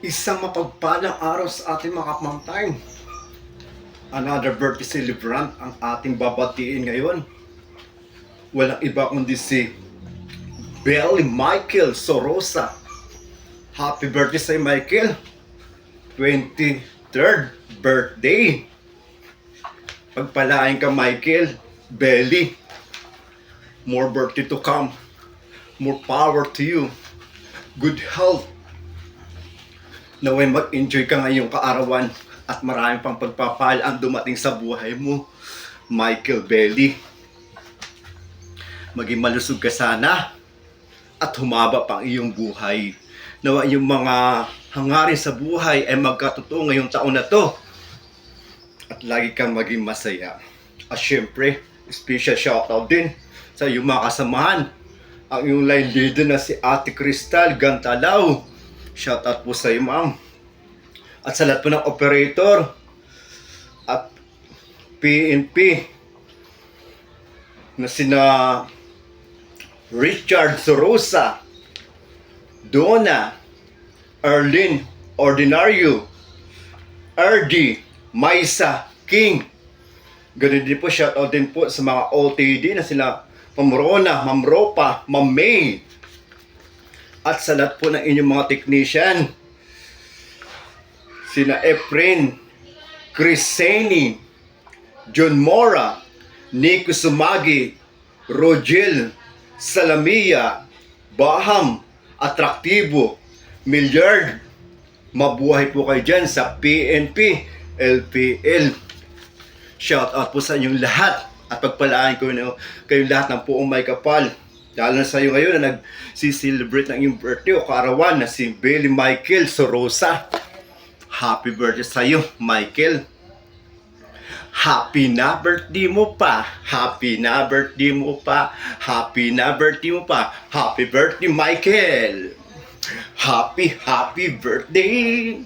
Isang mapagpalang araw sa ating mga kapamtayan. Another birthday celebrant ang ating babatiin ngayon. Walang iba kundi si Belly Michael Sorosa. Happy birthday sa Michael. 23rd birthday. Pagpalain ka, Michael. Belly. More birthday to come. More power to you. Good health. Naway mag-enjoy ka ngayong kaarawan at marami pang pagpapala ang dumating sa buhay mo, Michael Belly. Maging malusog ka sana at humaba pang iyong buhay. Nawa yung mga hangarin sa buhay ay magkatotoo ngayong taon na to. At lagi kang maging masaya. At syempre, special shoutout din sa iyong mga kasamahan. Ang iyong line leader na si Ate Crystal Gantalaw. Shoutout po sa iyo, ma'am. At sa lahat po ng operator at PNP na sina Richard Sorosa, Donna, Arlene Ordinario, RD, Maisa, King. Ganun din po, shoutout din po sa mga OTD na sila Ma'am Rona, Ma'am Ropa, Ma'am May. At sa lahat po ng inyong mga technician, sina Efren, Criseni, John Mora, Nico Sumagi, Rogel, Salamia, Baham, Atraktibo, Milyard. Mabuhay po kayo dyan sa PNP, LPL. Shout out po sa inyong lahat at pagpalaan ko kayong lahat ng buong may kapal. Lalo na sa iyo ngayon na nag-celebrate ng iyong birthday o kaarawan na si Belly Michael Sorosa. Happy birthday sa iyo, Michael. Happy na birthday mo pa. Happy na birthday mo pa. Happy na birthday mo pa. Happy birthday, Michael. Happy birthday.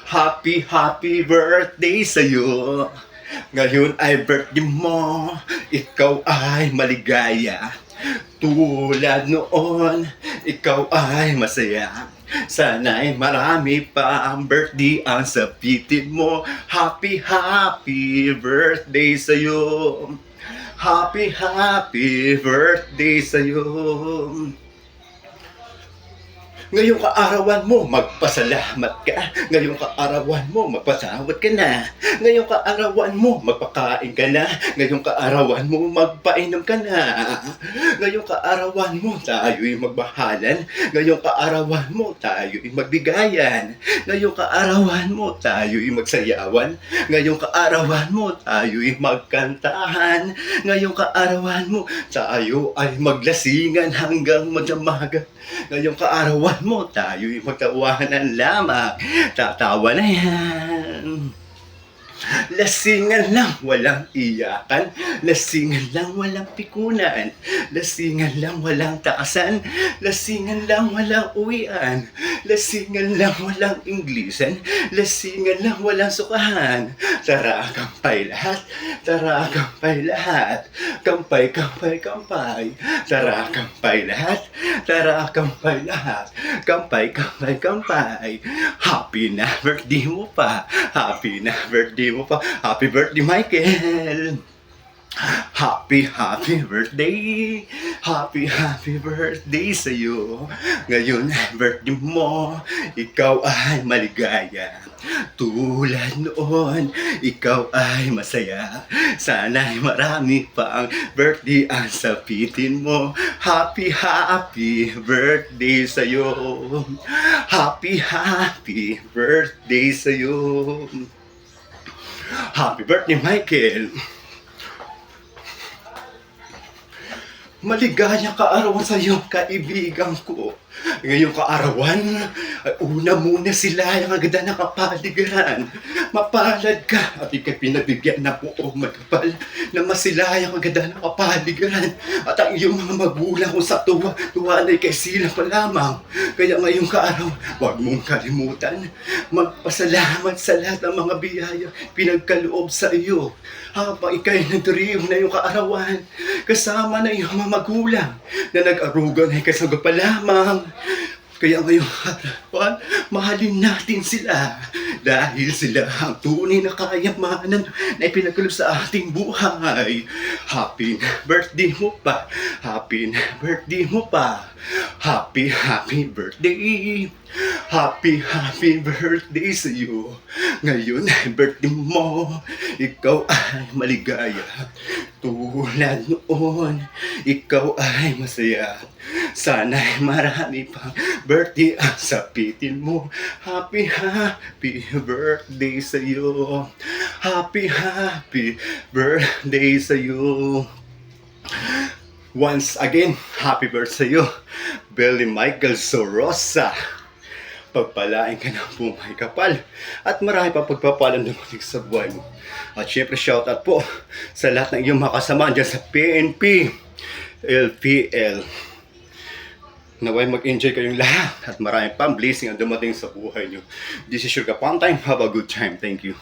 Happy birthday sa iyo. Ngayon ay birthday mo. Ikaw ay maligaya. Tulad noon, ikaw ay masaya. Sana'y marami pa ang birthday ang sapitin mo. Happy birthday sa'yo. Happy birthday sa'yo. Ngayong kaarawan mo, magpasalamat ka. Ngayong kaarawan mo, magpasawat ka na. Ngayong kaarawan mo, magpakain ka na. Ngayong kaarawan mo, magpainom ka na. Ngayong kaarawan mo, tayo'y magbahalan. Ngayong kaarawan mo, tayo'y magbigayan. Ngayong kaarawan mo, tayo'y magsayawan. Ngayong kaarawan mo, tayo'y magkantahan. Ngayong kaarawan mo, tayo ay maglasingan hanggang magdamagan. Ngayong kaarawan mo, tayo'y magtawanan lamang. Tatawa na yan. Lasingan lang, walang iyakan. Lasingan lang, walang pikunan. Lasingan lang, walang taasan. Lasingan lang, walang uwian. Lasingan lang, walang Inglisan. Lasingan lang, walang sukahan. Tara, kampay lahat. Tara, kampay lahat. Kampay, kampay, kampay. Tara, kampay lahat. Tara, kampay lahat. Kampay, kampay, kampay. Happy na birthday mo pa. Happy na birthday mo pa. Happy birthday, Michael. Happy birthday. Happy birthday sa iyo. Ngayon, birthday mo. Ikaw ay maligaya. Tulad noon, ikaw ay masaya. Sana'y marami pang birthday ang sapitin mo. Happy birthday sa iyo. Happy birthday sa iyo. Happy birthday, Michael. Maligaya kaarawan sa iyo, kaibigan ko. Ngayong kaarawan, ay una muna sila yung agad na kapaligiran. Mapalad ka at ikay pinabigyan na buong magkapal na masilayang agad na kapaligiran. At ang iyong mga magulang kung sa tuwa ay kay sila pa lamang. Kaya ngayong kaarawan, huwag mong kalimutan. Magpasalamat sa lahat ng mga biyaya pinagkaloob sa iyo. Habang ikay nagdiriw na yung kaarawan, kasama na yung mga magulang na nag-arugan ay kasagot pa lamang. Kaya ngayong harapan, mahalin natin sila. Dahil sila ang tunay na kayamanan na ipinagkaloob sa ating buhay. Happy birthday mo pa. Happy birthday mo pa. Happy birthday. Happy birthday sa iyo. Ngayon ay birthday mo. Ikaw ay maligaya. Tulad noon, ikaw ay masaya. Sana'y marami pang birthday ang sapitin mo. Happy birthday sa iyo. Happy birthday sa iyo. Once again, happy birthday sa iyo, Billy Michael Sorosa. Pagpalain ka ng bumay kapal at marami pang pagpapalang dumating sa buhay mo. At syempre shoutout po sa lahat ng iyong makasama dyan sa PNP, LPL. Naway mag-enjoy kayong lahat at marami pang blessing ang dumating sa buhay nyo. This is your Kapantime. Have a good time. Thank you.